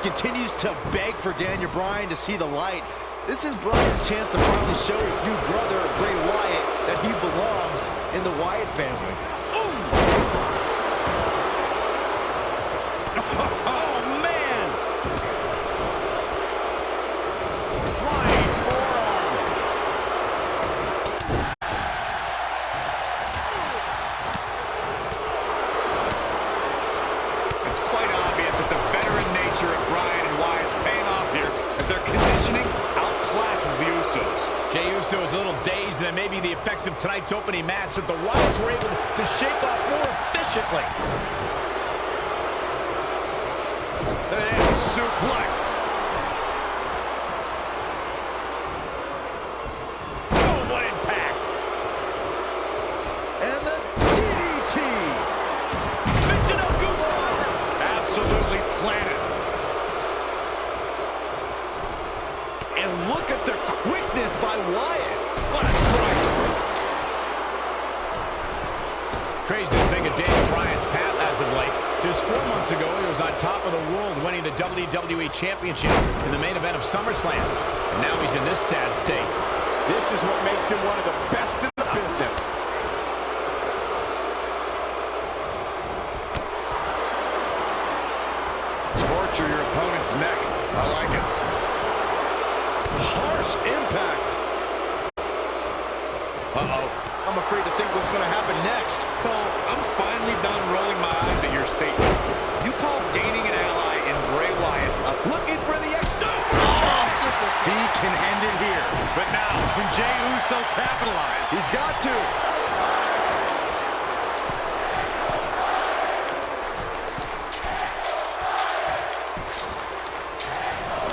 continues to beg for Daniel Bryan to see the light. This is Bryan's chance to finally show his new brother, Bray Wyatt, that he belongs in the Wyatt family. Oh, man! Flying forearm. It's quite obvious that the veteran nature of Bryan and Wyatt is paying off here as their conditioning outclasses the Usos. Jey Uso is a little dazed, and it may be the effects of tonight's opening match that the Wyatts were able to shake off more efficiently. And suplex. Oh, what impact! And the DDT. Absolutely planted. And look at the quickness by Wyatt. What a strike! Crazy to think of Daniel Bryan's path as of late. Just 4 months ago, he was on top of the world, winning the WWE Championship in the main event of SummerSlam. And now he's in this sad state. This is what makes him one of the best in the business. Torture your opponent's neck. I like it. Harsh impact. Uh-oh. I'm afraid to think what's going to happen next. Cole, I'm finally done rolling my eyes at your statement. You call gaining an ally in Bray Wyatt looking for the He can end it here. But now, can Jey Uso capitalize? He's got to.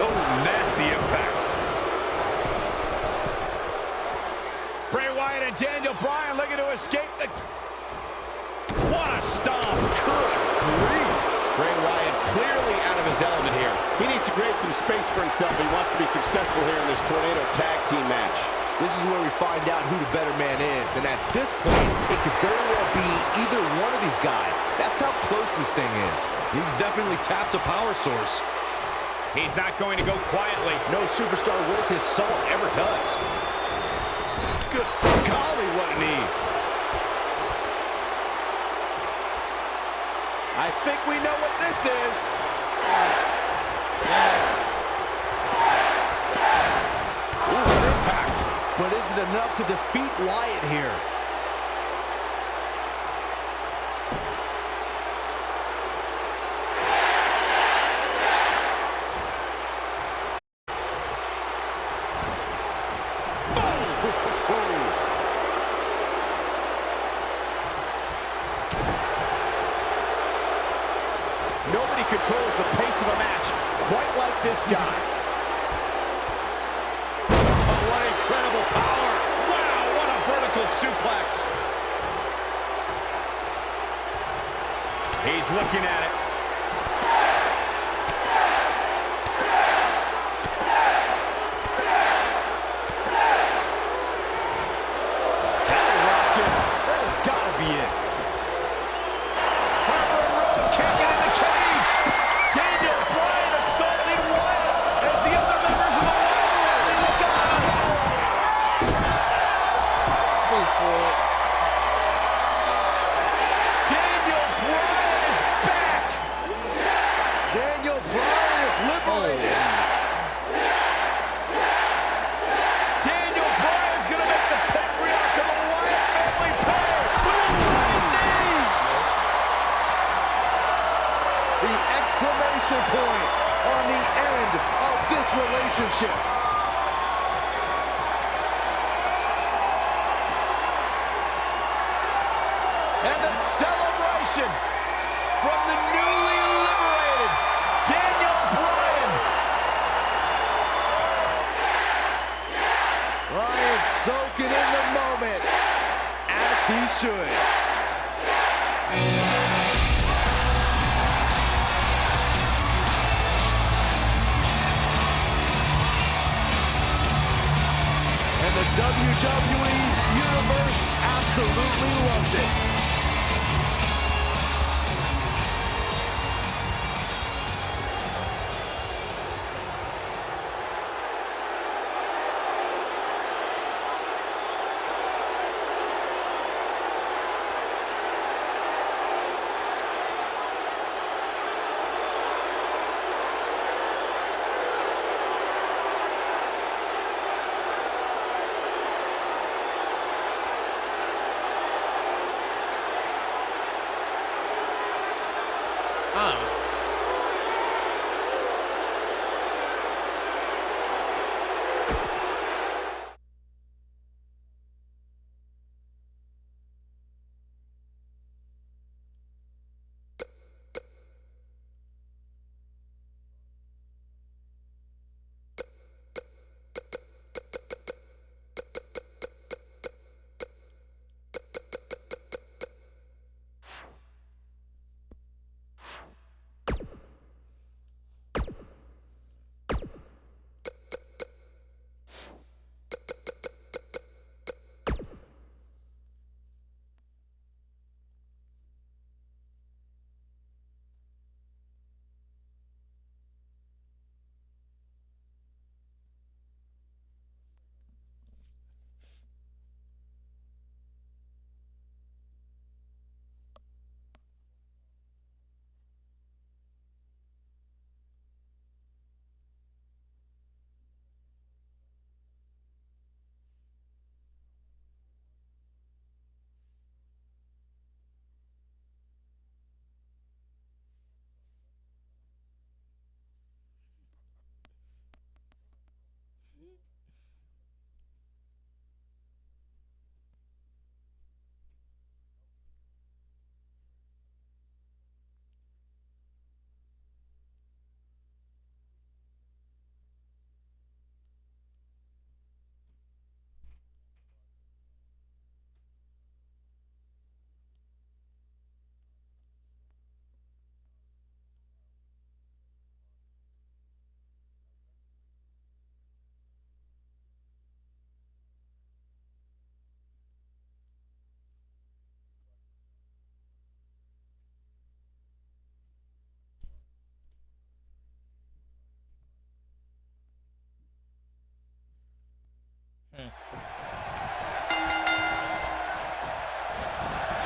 Oh, nasty impact. Bray Wyatt and Daniel Bryan looking to escape the... What a stomp! Good grief. Bray Wyatt clearly out of his element here. He needs to create some space for himself if he wants to be successful here in this Tornado Tag Team match. This is where we find out who the better man is. And at this point, it could very well be either one of these guys. That's how close this thing is. He's definitely tapped a power source. He's not going to go quietly. No superstar worth his salt ever does. Good golly, what a knee. I think we know what this is. Ooh, an impact. But is it enough to defeat Wyatt here? Nobody controls the pace of a match quite like this guy. Oh, what incredible power! Wow, what a vertical suplex! He's looking at it. That has got to be it. Can't get in the cage. Daniel Bryan assaulting Wyatt as the other members of the family look on. Daniel Bryan is back. Daniel Bryan is liberated. Daniel Bryan's gonna make the patriarch of the Wyatt family pay with his right knee. The exclamation point on the end of this relationship. And the celebration from the newly liberated Daniel Bryan. Bryan soaking in the moment, as he should. And the WWE Universe absolutely loves it.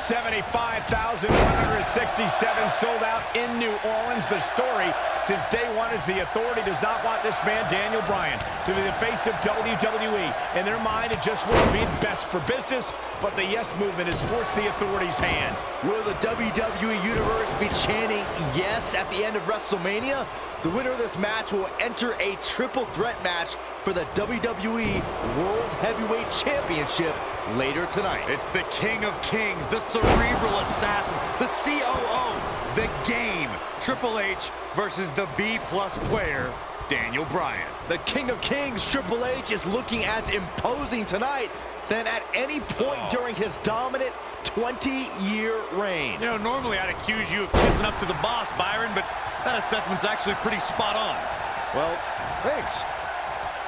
$75,167 sold out in New Orleans. The story since day one is the authority does not want this man, Daniel Bryan, to be the face of WWE. In their mind, it just wouldn't be best for business, but the yes movement has forced the authority's hand. Will the WWE Universe be chanting yes at the end of WrestleMania? The winner of this match will enter a triple threat match for the WWE World Heavyweight Championship later tonight. It's the King of Kings, the cerebral assassin, the COO, the game. Triple H versus the B-plus player, Daniel Bryan. The King of Kings, Triple H, is looking as imposing tonight than at any point during his dominant 20-year reign. You know, normally I'd accuse you of kissing up to the boss, Byron, but that assessment's actually pretty spot on. Well, thanks.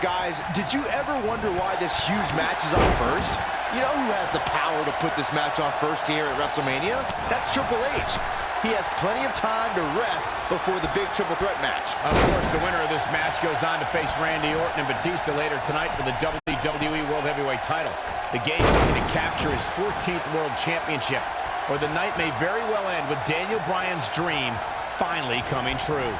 Guys, did you ever wonder why this huge match is on first? You know who has the power to put this match on first here at WrestleMania? That's Triple H. He has plenty of time to rest before the big triple threat match. Of course, the winner of this match goes on to face Randy Orton and Batista later tonight for the WWE World Heavyweight title. The game looking to capture his 14th World Championship, or the night may very well end with Daniel Bryan's dream finally coming true.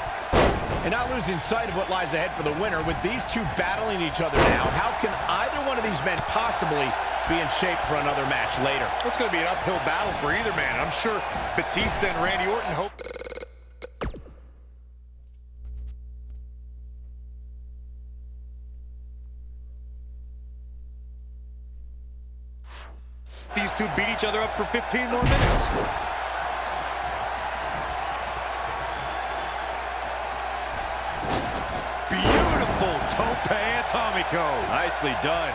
And not losing sight of what lies ahead for the winner, with these two battling each other now, how can either one of these men possibly be in shape for another match later? It's going to be an uphill battle for either man. I'm sure Batista and Randy Orton hope... these two beat each other up for 15 more minutes. Beautiful tope atomico. Nicely done.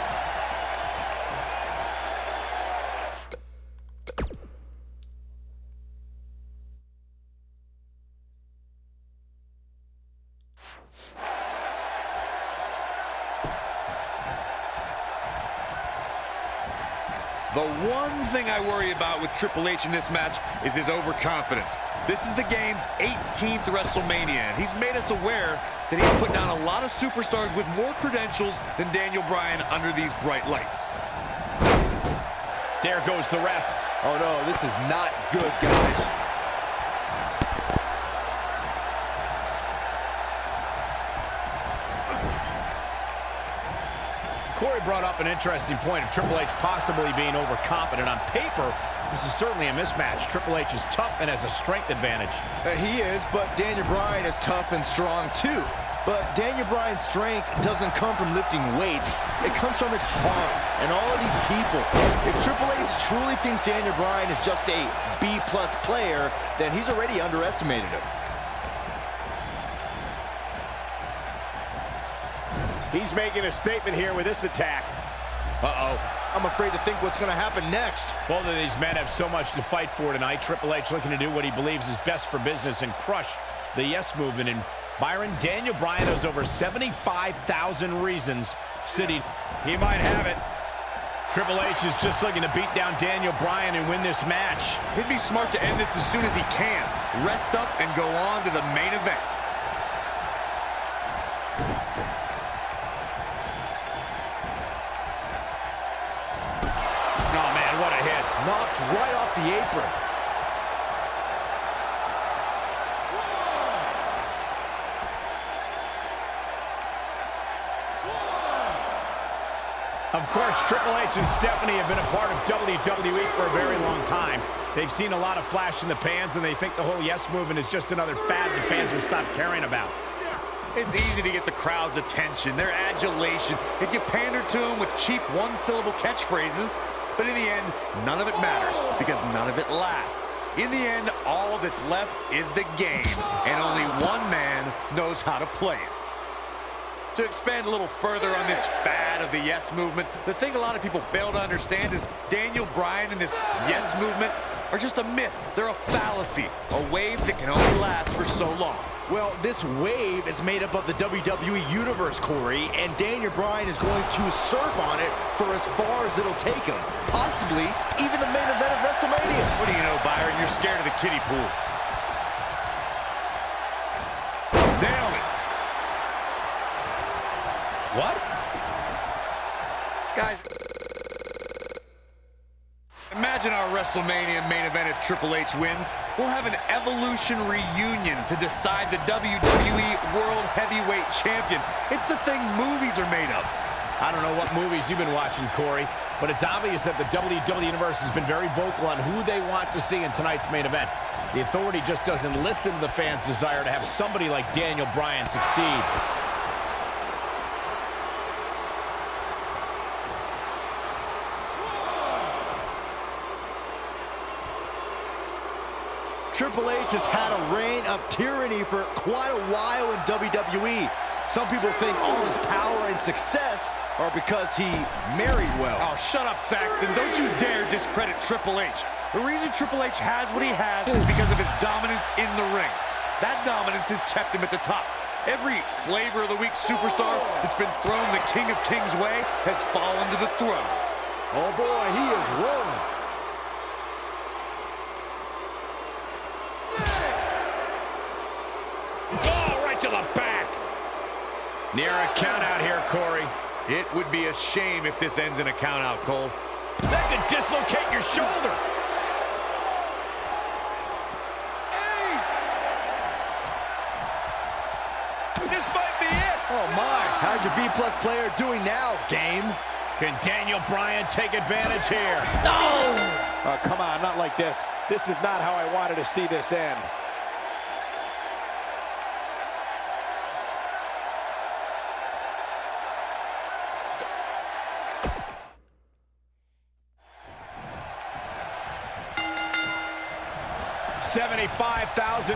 The one thing I worry about with Triple H in this match is his overconfidence. This is the game's 18th WrestleMania, and he's made us aware that he's put down a lot of superstars with more credentials than Daniel Bryan under these bright lights. There goes the ref. Oh no, this is not good, guys. Corey brought up an interesting point of Triple H possibly being overconfident. On paper, This is certainly a mismatch. Triple H is tough and has a strength advantage. He is, but Daniel Bryan is tough and strong too. But Daniel Bryan's strength doesn't come from lifting weights. It comes from his heart and all of these people. If Triple H truly thinks Daniel Bryan is just a B-plus player, then he's already underestimated him. He's making a statement here with this attack. Uh-oh. I'm afraid to think what's going to happen next. Both of these men have so much to fight for tonight. Triple H looking to do what he believes is best for business and crush the yes movement. And Byron, Daniel Bryan has over 75,000 reasons sitting. He might have it. Triple H is just looking to beat down Daniel Bryan and win this match. He'd be smart to end this as soon as he can. Rest up and go on to the main event. Oh, man, what a hit. Knocked right off the apron. Of course, Triple H and Stephanie have been a part of WWE for a very long time. They've seen a lot of flash in the pans, and they think the whole yes movement is just another fad the fans will stop caring about. It's easy to get the crowd's attention, their adulation, if you pander to them with cheap one-syllable catchphrases. But in the end, none of it matters, because none of it lasts. In the end, all that's left is the game, and only one man knows how to play it. To expand a little further on this fad of the yes movement, the thing a lot of people fail to understand is Daniel Bryan and this yes movement are just a myth. They're a fallacy, a wave that can only last for so long. Well, this wave is made up of the WWE Universe, Corey, and Daniel Bryan is going to surf on it for as far as it'll take him. Possibly even the main event of WrestleMania. What do you know, Byron? You're scared of the kiddie pool. Nailed it. What? Guys, imagine our WrestleMania main event if Triple H wins. We'll have an Evolution reunion to decide the WWE World Heavyweight Champion. It's the thing movies are made of. I don't know what movies you've been watching, Corey, but it's obvious that the WWE Universe has been very vocal on who they want to see in tonight's main event. The Authority just doesn't listen to the fans' desire to have somebody like Daniel Bryan succeed. Triple H has had a reign of tyranny for quite a while in WWE. Some people think all his power and success are because he married well. Oh, shut up, Saxton. Don't you dare discredit Triple H. The reason Triple H has what he has is because of his dominance in the ring. That dominance has kept him at the top. Every flavor of the week superstar that's been thrown the King of Kings way has fallen to the throne. Oh boy, he is rolling. Oh, right to the back. Near a count out here, Corey. It would be a shame if this ends in a count out, Cole. That could dislocate your shoulder. 8. This might be it. Oh my, how's your B-plus player doing now, game? Can Daniel Bryan take advantage here? No! Oh, come on, not like this. This is not how I wanted to see this end. $75,167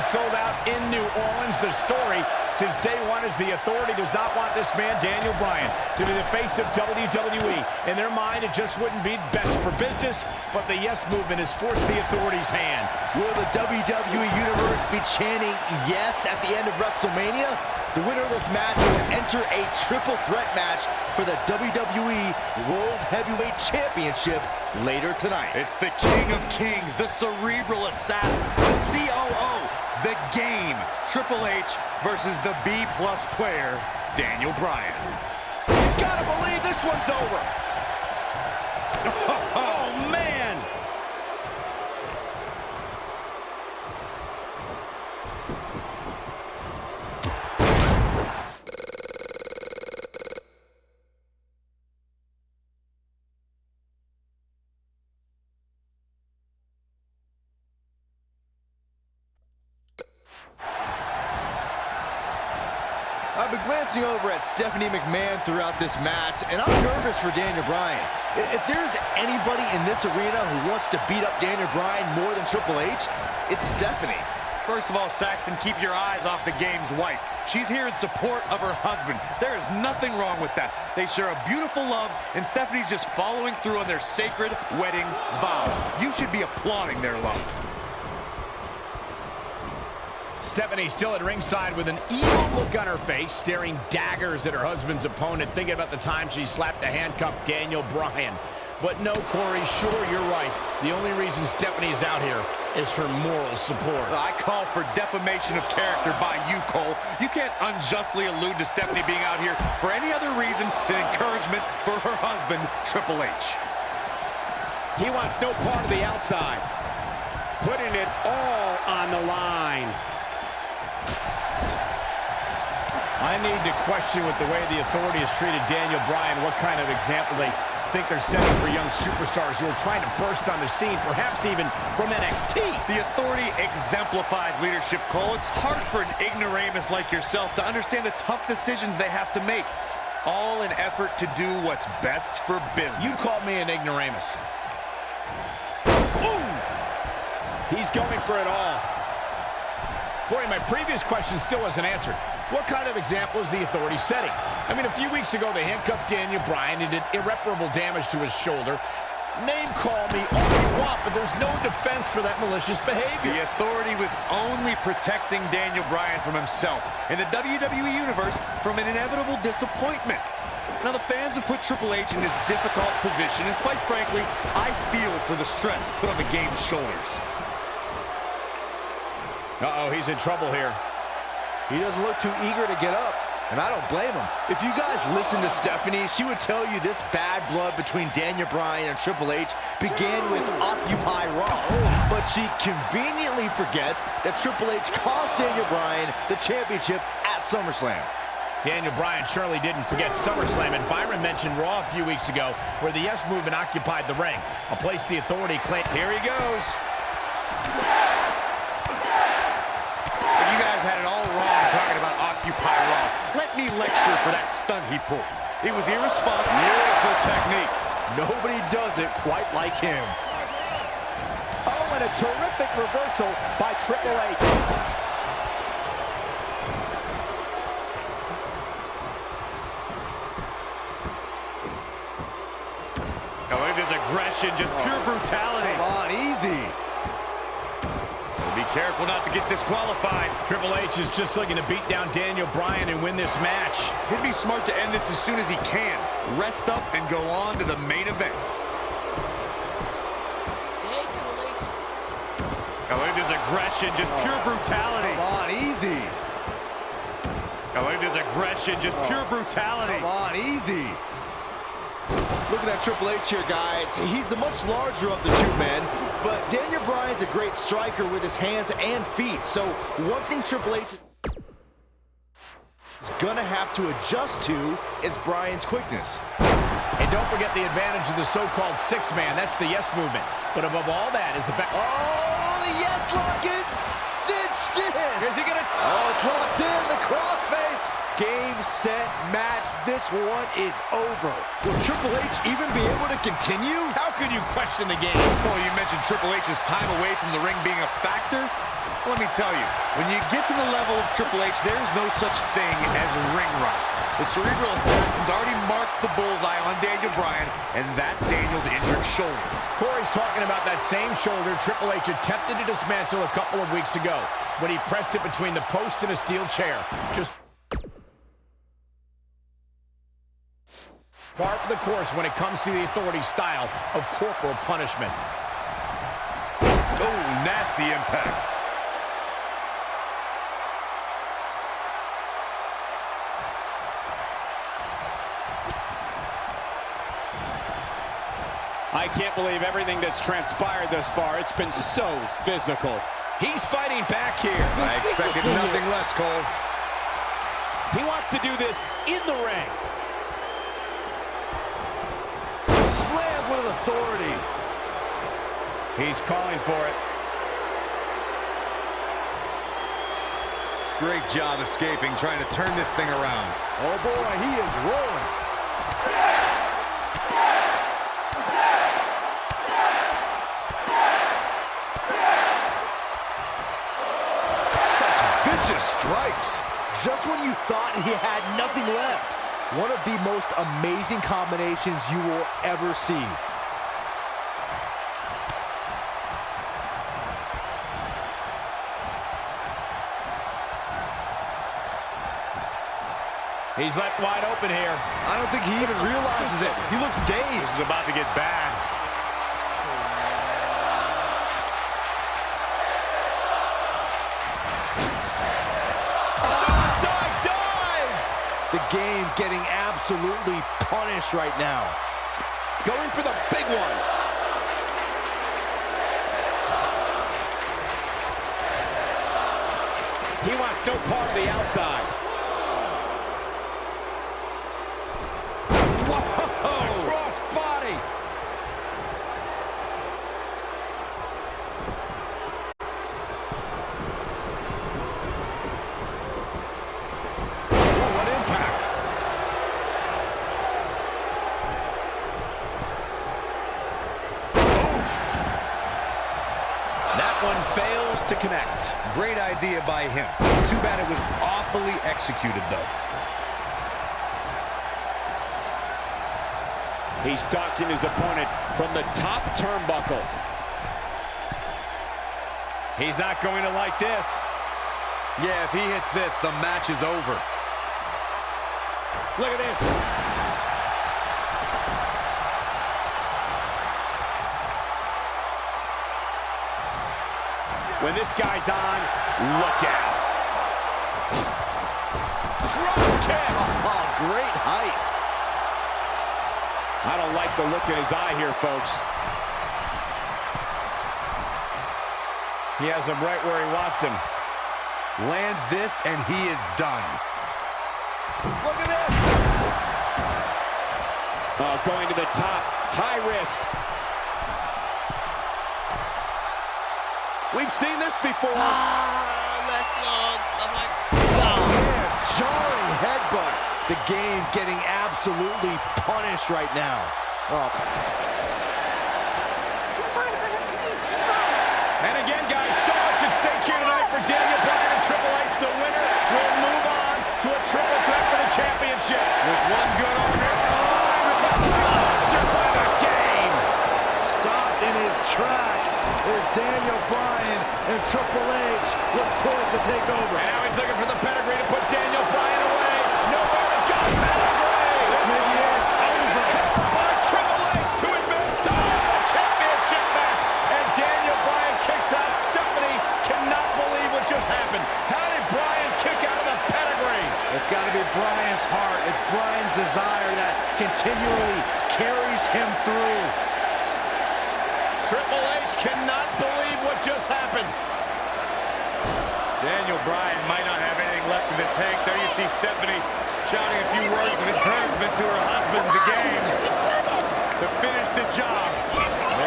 sold out in New Orleans. The story since day one is the Authority does not want this man, Daniel Bryan, to be the face of WWE. In their mind, it just wouldn't be best for business, but the yes movement has forced the Authority's hand. Will the WWE Universe be chanting yes at the end of WrestleMania? The winner of this match will enter a triple threat match for the WWE World Heavyweight Championship later tonight. It's the King of Kings, the cerebral assassin, the COO, the game. Triple H versus the B-plus player, Daniel Bryan. You gotta believe this one's over. Oh, man. I've been glancing over at Stephanie McMahon throughout this match, and I'm nervous for Daniel Bryan. If there's anybody in this arena who wants to beat up Daniel Bryan more than Triple H, it's Stephanie. First of all, Saxton, keep your eyes off the game's wife. She's here in support of her husband. There is nothing wrong with that. They share a beautiful love, and Stephanie's just following through on their sacred wedding vows. You should be applauding their love. Stephanie still at ringside with an evil look on her face, staring daggers at her husband's opponent, thinking about the time she slapped a handcuffed Daniel Bryan. But no, Corey, sure, you're right. The only reason Stephanie is out here is for moral support. I call for defamation of character by you, Cole. You can't unjustly allude to Stephanie being out here for any other reason than encouragement for her husband, Triple H. He wants no part of the outside. Putting it all on the line. I need to question with the way the Authority has treated Daniel Bryan, what kind of example they think they're setting for young superstars who are trying to burst on the scene, perhaps even from NXT. The Authority exemplifies leadership, Cole. It's hard for an ignoramus like yourself to understand the tough decisions they have to make, all in effort to do what's best for business. You called me an ignoramus. Ooh! He's going for it all. Boy, my previous question still wasn't answered. What kind of example is the Authority setting? I mean, a few weeks ago, they handcuffed Daniel Bryan and did irreparable damage to his shoulder. Name call me all you want, but there's no defense for that malicious behavior. The Authority was only protecting Daniel Bryan from himself, and the WWE Universe from an inevitable disappointment. Now, the fans have put Triple H in this difficult position, and quite frankly, I feel for the stress put on the game's shoulders. Uh-oh, he's in trouble here. He doesn't look too eager to get up, and I don't blame him. If you guys listen to Stephanie, she would tell you this bad blood between Daniel Bryan and Triple H began with Occupy Raw. But she conveniently forgets that Triple H cost Daniel Bryan the championship at SummerSlam. Daniel Bryan surely didn't forget SummerSlam, and Byron mentioned Raw a few weeks ago where the Yes Movement occupied the ring, a place the Authority claimed. Here he goes. You guys had it all wrong talking about Occupy Raw. Let me lecture for that stunt he pulled. It was irresponsible. Beautiful technique. Nobody does it quite like him. Oh, and a terrific reversal by Triple H. Oh, look at his aggression, just pure brutality. Come on, easy. Be careful not to get disqualified. Triple H is just looking to beat down Daniel Bryan and win this match. He'd be smart to end this as soon as he can. Rest up and go on to the main event. Oh, look at his aggression, just pure brutality. Come on, easy. Oh, look at his aggression, just pure brutality. Come on, easy. Looking at Triple H here, guys. He's the much larger of the two men, but Daniel Bryan's a great striker with his hands and feet. So one thing Triple H is gonna have to adjust to is Bryan's quickness. And don't forget the advantage of the so-called six-man. That's the Yes Movement. But above all that is the fact... Oh, the Yes Lock is cinched in. Is he gonna... Oh, it's locked in, the crossface. Game, set, match. This one is over. Will Triple H even be able to continue? How could you question the game? Oh, you mentioned Triple H's time away from the ring being a factor. Let me tell you, when you get to the level of Triple H, there's no such thing as ring rust. The Cerebral Assassins already marked the bullseye on Daniel Bryan, and that's Daniel's injured shoulder. Corey's talking about that same shoulder Triple H attempted to dismantle a couple of weeks ago when he pressed it between the post and a steel chair. Just part of the course when it comes to the Authority style of corporal punishment. Oh, nasty impact. I can't believe everything that's transpired thus far. It's been so physical. He's fighting back here. I expected nothing less, Cole. He wants to do this in the ring. Slam with authority. He's calling for it. Great job escaping, trying to turn this thing around. Oh boy, he is rolling. Such vicious strikes. Just when you thought he had nothing left. One of the most amazing combinations you will ever see. He's left wide open here. I don't think he even realizes it. He looks dazed. This is about to get bad. Suicide dive! The game getting absolutely punished right now. Going for the big one. He wants no part of the outside. Cross body. Oh, what impact. That one fails to connect. Great idea by him. Too bad it was awfully executed, though. He's stalking his opponent from the top turnbuckle. He's not going to like this. Yeah, if he hits this, the match is over. Look at this. When this guy's on, look out. Drop kick. Oh, great height. I don't like the look in his eye here, folks. He has him right where he wants him. Lands this, and he is done. Look at this. Oh, going to the top. High risk. We've seen this before. Let's look. Oh my God. Man, jarring headbutt. The game getting absolutely punished right now. Oh. And again, guys, so much at stake here tonight for Daniel Bryan and Triple H. The winner will move on to a triple threat for the championship. With one good arm here. Monster by the game. Stopped in his tracks is Daniel Bryan, and Triple H looks poised to take over. And now he's looking for the pedigree to put Daniel Bryan away. Nowhere to go. Pedigree. Maybe it is over. By Triple H to advance to the championship match. And Daniel Bryan kicks out. Stephanie cannot believe what just happened. How did Bryan kick out of the pedigree? It's got to be Bryan's heart. It's Bryan's desire that continually carries him through. Triple H cannot believe what just happened. Daniel Bryan might not have anything left in the tank. There you see Stephanie shouting a few words of encouragement to her husband in the game to finish the job.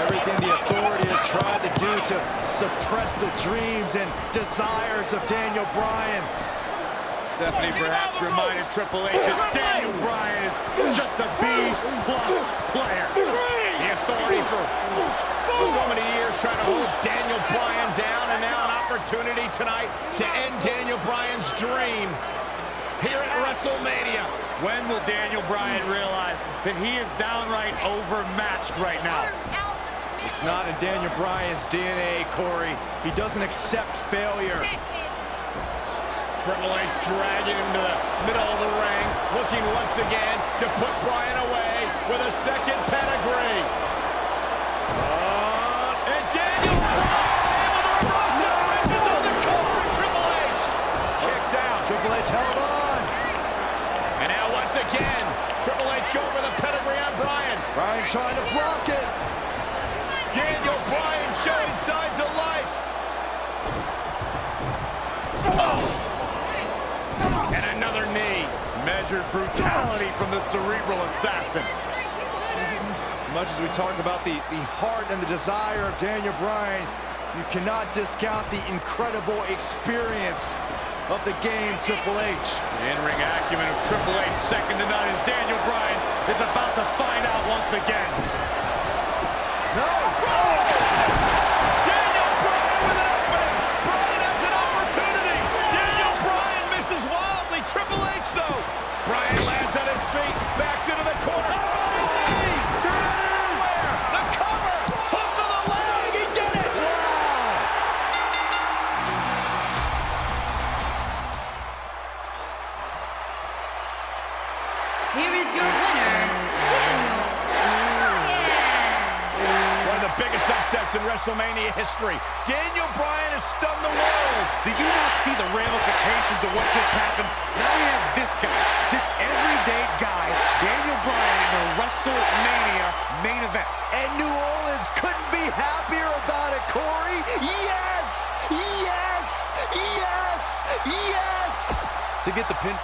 Everything the authority has tried to do to suppress the dreams and desires of Daniel Bryan. Stephanie perhaps reminded Triple H that Daniel Bryan is just a B-plus player. The authority for so many years trying to hold Daniel Bryan down, and now an opportunity tonight to end Daniel Bryan's dream here at WrestleMania. When will Daniel Bryan realize that he is downright overmatched right now? It's not in Daniel Bryan's DNA, Corey. He doesn't accept failure. Triple H dragging him to the middle of the ring, looking once again to put Bryan away with a second pedigree. And Daniel Bryan able to reverse it. Riches on the car. Triple H kicks out. Triple H held on. And now once again, Triple H going for the pedigree on Bryan. Bryan trying to block it. Daniel Bryan showing signs of life. Oh! And another knee. Measured brutality from the cerebral assassin. As much as we talk about the heart and the desire of Daniel Bryan, you cannot discount the incredible experience of the game, Triple H. The in-ring acumen of Triple H, second to none, as Daniel Bryan is about to find out once again. No! Daniel Bryan with an opening. Bryan has an opportunity. Daniel Bryan misses wildly. Triple H, though. Bryan lands on his feet, backs into the corner. The cover! Hook to the leg! He did it! Wow! Here is your winner, Daniel Bryan. One of the biggest upsets in WrestleMania history. Daniel Bryan has stunned the world. Do you not see the ramifications of what just happened? Now we have this guy, this everyday guy, Daniel Bryan, in the WrestleMania main event. And New Orleans couldn't be happier about it, Corey. Yes! Yes! Yes! Yes! To get the pin.